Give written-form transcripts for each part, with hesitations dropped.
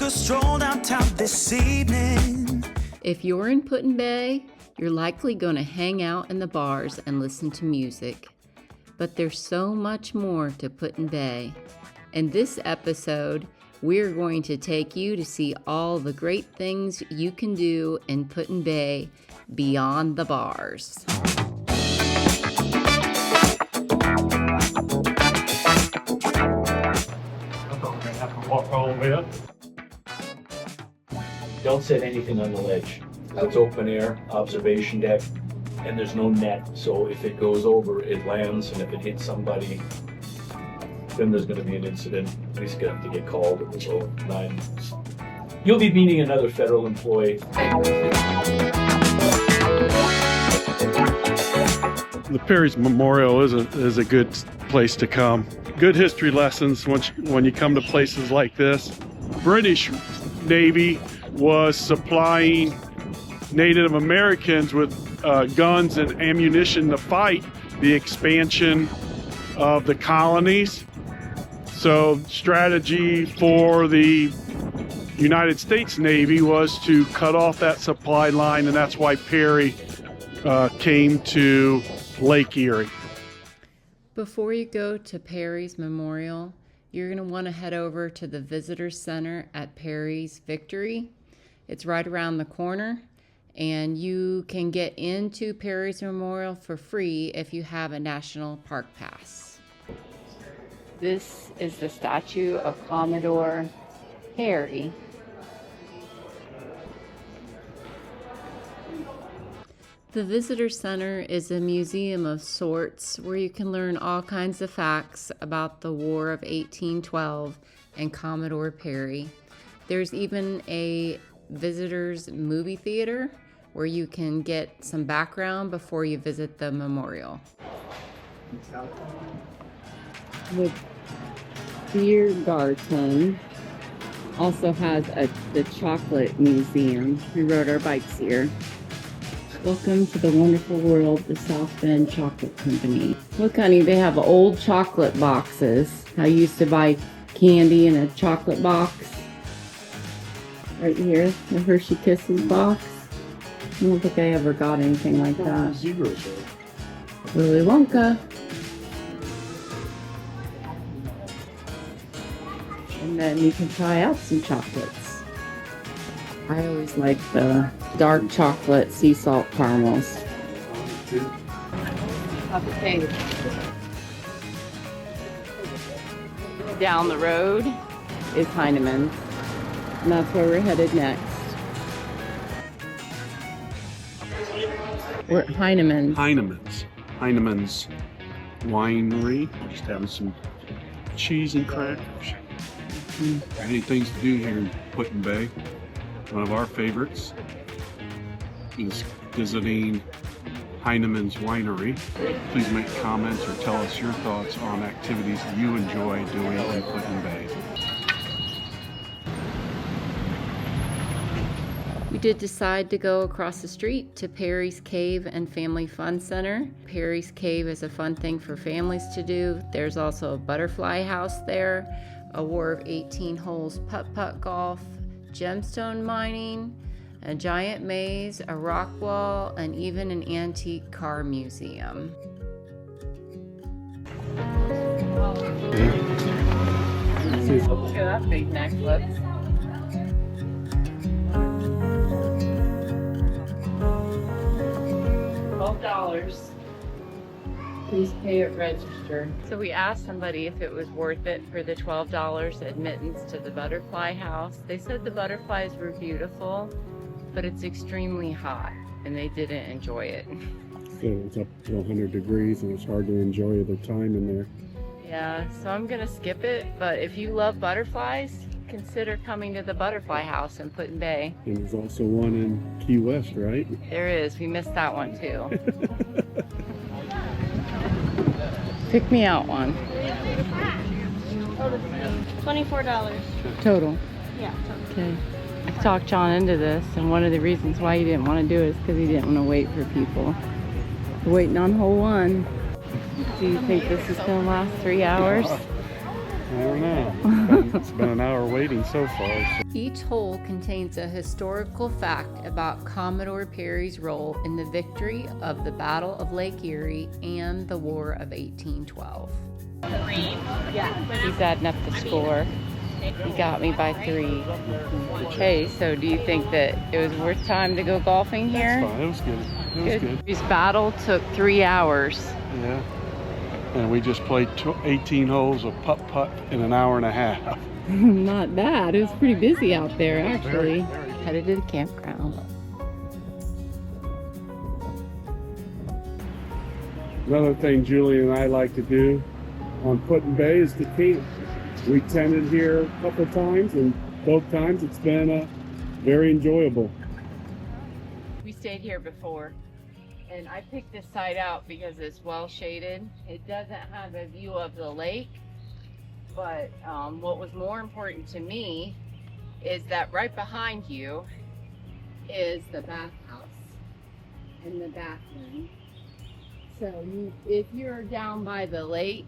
a stroll downtown this evening. If you're in Put-in-Bay, you're likely going to hang out in the bars and listen to music. But there's so much more to Put-in-Bay. In this episode, we're going to take you to see all the great things you can do in Put-in-Bay beyond the bars. Walk all the way up. Don't set anything on the ledge. It's open air, observation deck, and there's no net. So if it goes over, it lands, and if it hits somebody, then there's going to be an incident. He's going to have to get called. It was 09. You'll be meeting another federal employee. The Perry's Memorial is a good place to come. Good history lessons when you come to places like this. British Navy was supplying Native Americans with guns and ammunition to fight the expansion of the colonies. So strategy for the United States Navy was to cut off that supply line, and that's why Perry came to Lake Erie. Before you go to Perry's Memorial, you're going to want to head over to the Visitor Center at Perry's Victory. It's right around the corner, and you can get into Perry's Memorial for free if you have a National Park Pass. This is the statue of Commodore Perry. The Visitor Center is a museum of sorts where you can learn all kinds of facts about the War of 1812 and Commodore Perry. There's even a visitors movie theater where you can get some background before you visit the memorial. The beer garden also has the chocolate museum. We rode our bikes here. Welcome to the wonderful world, the South Bend Chocolate Company. Look, honey, they have old chocolate boxes. I used to buy candy in a chocolate box. Right here, the Hershey Kisses box. I don't think I ever got anything like that. Willy Wonka. And then you can try out some chocolates. I always like the dark chocolate sea salt caramels. Okay. Down the road is Heineman, and that's where we're headed next. We're at Heineman's. Heineman's Winery. Just having some cheese and crackers. Many things to do here in Put-in-Bay. One of our favorites is visiting Heineman's Winery. Please make comments or tell us your thoughts on activities you enjoy doing in Put-in-Bay. We did decide to go across the street to Perry's Cave and Family Fun Center. Perry's Cave is a fun thing for families to do. There's also a butterfly house there, a War of 18 holes putt-putt golf, gemstone mining, a giant maze, a rock wall, and even an antique car museum. Look at that big necklace. $12. Please pay at register. So we asked somebody if it was worth it for the $12 admittance to the butterfly house. They said the butterflies were beautiful, but it's extremely hot, and they didn't enjoy it. So it's up to 100 degrees, and it's hard to enjoy the time in there. Yeah, so I'm gonna skip it, but if you love butterflies, consider coming to the butterfly house in Put-in-Bay. And there's also one in Key West, right? There is. We missed that one too. Pick me out one. $24. Total. Yeah, total. Okay. I talked John into this, and one of the reasons why he didn't want to do it is because he didn't want to wait for people. We're waiting on hole one. Do you think this is going to last 3 hours? I don't know. It's been an hour waiting so far. So. Each hole contains a historical fact about Commodore Perry's role in the victory of the Battle of Lake Erie and the War of 1812. He's adding up the score. He got me by 3. Okay, so do you think that it was worth time to go golfing here? That's fine. It was good. It was good. This battle took 3 hours. Yeah. And we just played 18 holes of putt-putt in an hour and a half. Not bad. It was pretty busy out there, actually. Very. Headed to the campground. Another thing Julie and I like to do on Put-in-Bay is to camp. We tented here a couple times, and both times it's been very enjoyable. We stayed here before, and I picked this site out because it's well shaded. It doesn't have a view of the lake, but what was more important to me is that right behind you is the bathhouse and the bathroom. So if you're down by the lake,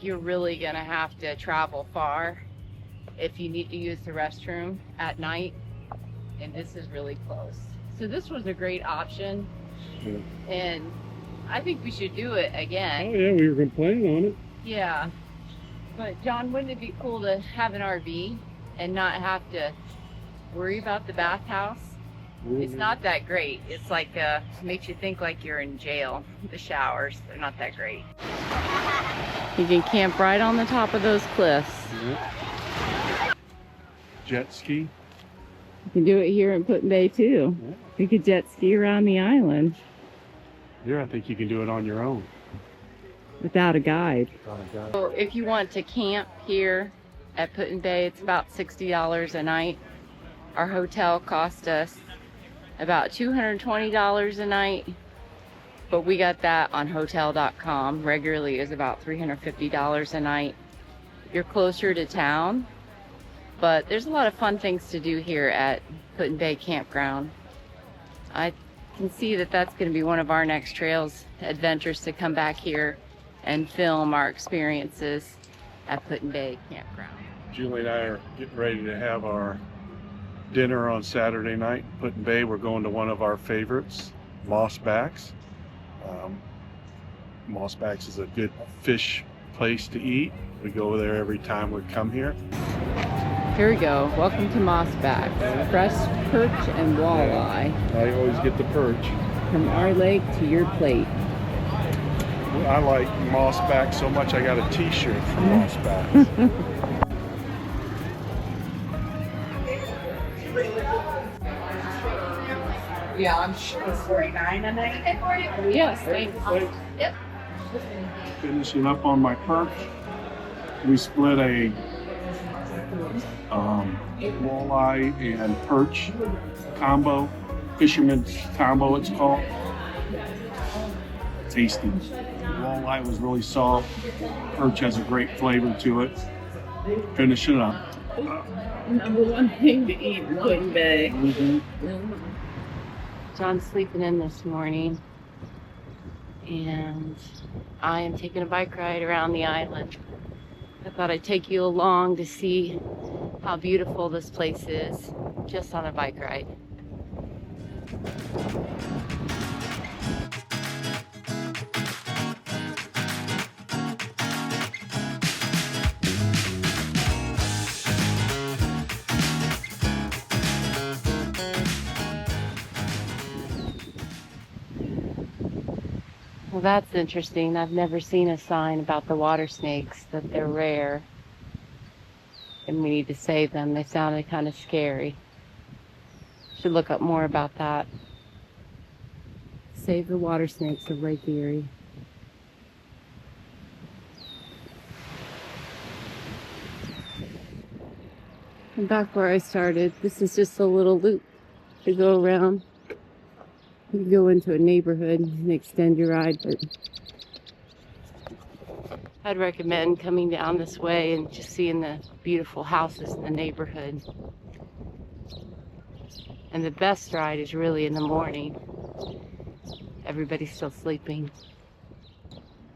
you're really gonna have to travel far if you need to use the restroom at night. And this is really close. So this was a great option. Yeah. And I think we should do it again. Oh yeah, we were planning on it. Yeah. But John, wouldn't it be cool to have an RV and not have to worry about the bathhouse? It's not that great. It's like makes you think like you're in jail. The showers, they're not that great. You can camp right on the top of those cliffs. Yeah. Jet ski. You can do it here in Put-in-Bay too. Yeah. You could jet ski around the island Here, I think you can do it on your own. without a guide. So if you want to camp here at Put-in-Bay, it's about $60 a night. Our hotel cost us about $220 a night, but we got that on hotel.com. Regularly is about $350 a night. You're closer to town, but there's a lot of fun things to do here at Put-in-Bay Campground. I can see that that's going to be one of our next trails adventures, to come back here and film our experiences at Put-in-Bay Campground. Julie and I are getting ready to have our dinner on Saturday night. Put-in-Bay, we're going to one of our favorites, Mossbacks. Mossbacks is a good fish place to eat. We go there every time we come here. Here we go. Welcome to Mossbacks. Fresh perch and walleye. I always get the perch. From our lake to your plate. I like Mossbacks so much I got a t-shirt from Mossbacks. Yeah, I'm sure it's 49 a night. Yes, thanks. Yep. Finishing up on my perch. We split a walleye and perch combo, fisherman's combo it's called. Tasty. Walleye was really soft. Perch has a great flavor to it. Finish it up. Number one thing to eat in Put-in-Bay. John's sleeping in this morning, and I am taking a bike ride around the island. I thought I'd take you along to see how beautiful this place is, just on a bike ride. Well, that's interesting. I've never seen a sign about the water snakes, that they're rare and we need to save them. They sounded kind of scary. Should look up more about that. Save the water snakes of Lake Erie. And back where I started, this is just a little loop to go around. You can go into a neighborhood and extend your ride, but I'd recommend coming down this way and just seeing the beautiful houses in the neighborhood. And the best ride is really in the morning. Everybody's still sleeping.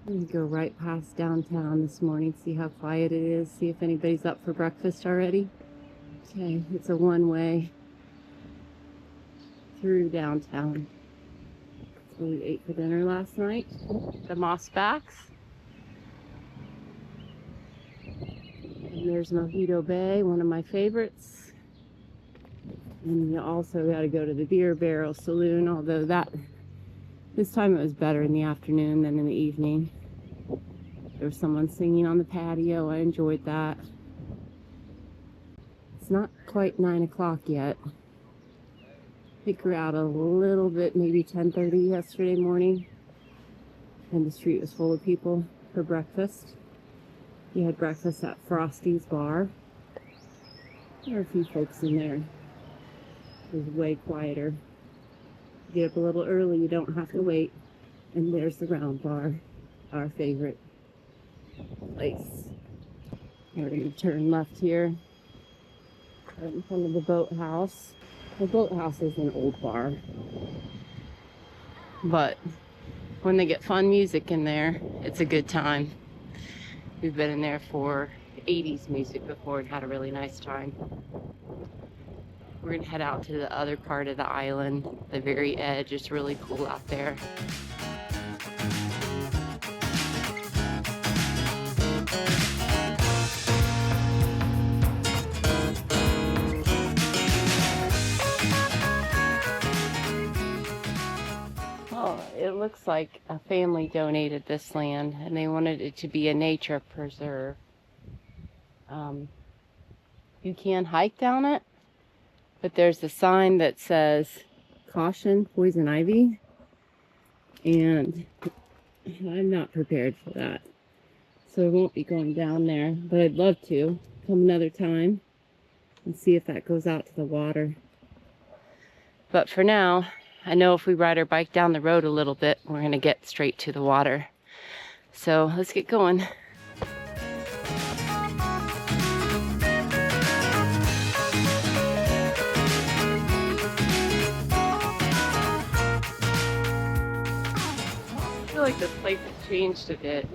I'm gonna go right past downtown this morning, see how quiet it is, see if anybody's up for breakfast already. Okay, it's a one-way through downtown. That's where we ate for dinner last night. The Mossbacks. And there's Mojito Bay, one of my favorites. And you also got to go to the Beer Barrel Saloon, although this time it was better in the afternoon than in the evening. There was someone singing on the patio. I enjoyed that. It's not quite 9 o'clock yet. I think we're out a little bit, maybe 10:30 yesterday morning. And the street was full of people for breakfast. We had breakfast at Frosty's Bar. There were a few folks in there. It was way quieter. Get up a little early, you don't have to wait. And there's the Round Bar, our favorite place. We're going to turn left here, right in front of the boathouse. The boathouse is an old bar, but when they get fun music in there, it's a good time. We've been in there for 80s music before and had a really nice time. We're gonna head out to the other part of the island, the very edge. It's really cool out there. Oh, it looks like a family donated this land and they wanted it to be a nature preserve. You can hike down it, but there's a sign that says caution poison ivy, and I'm not prepared for that, so I won't be going down there, but I'd love to come another time and see if that goes out to the water. But for now, I know if we ride our bike down the road a little bit, we're gonna get straight to the water. So let's get going. I feel like this place has changed a bit.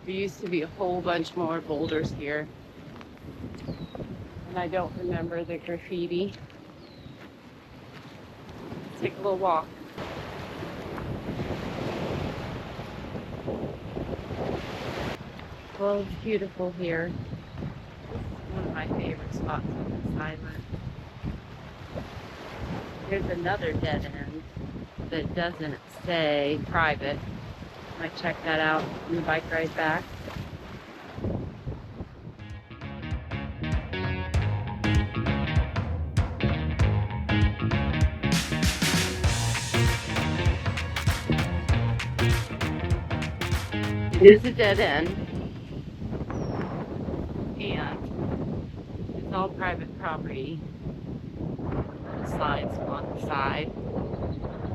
There used to be a whole bunch more boulders here, and I don't remember the graffiti. Let's take a little walk. Well, it's beautiful here. This is one of my favorite spots on this island. There's another dead end that doesn't say private. Might check that out on the bike ride back. It is a dead end, and it's all private property. The slides on the side,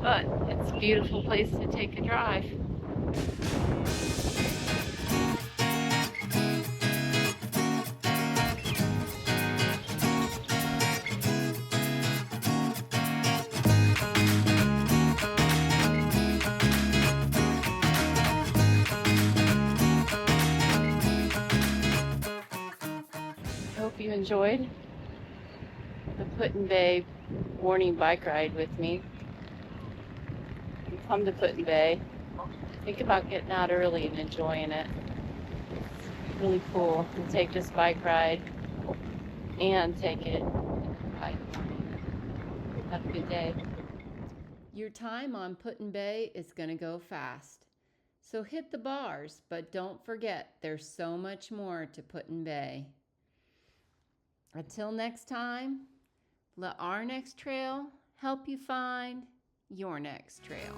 but it's a beautiful place to take a drive. Hope you enjoyed the Put-in-Bay morning bike ride with me. If you come to Put-in-Bay, think about getting out early and enjoying it. It's really cool to take this bike ride and take it bike. Have a good day. Your time on Put-in-Bay is going to go fast. So hit the bars, but don't forget there's so much more to Put-in-Bay. Until next time, let our next trail help you find your next trail.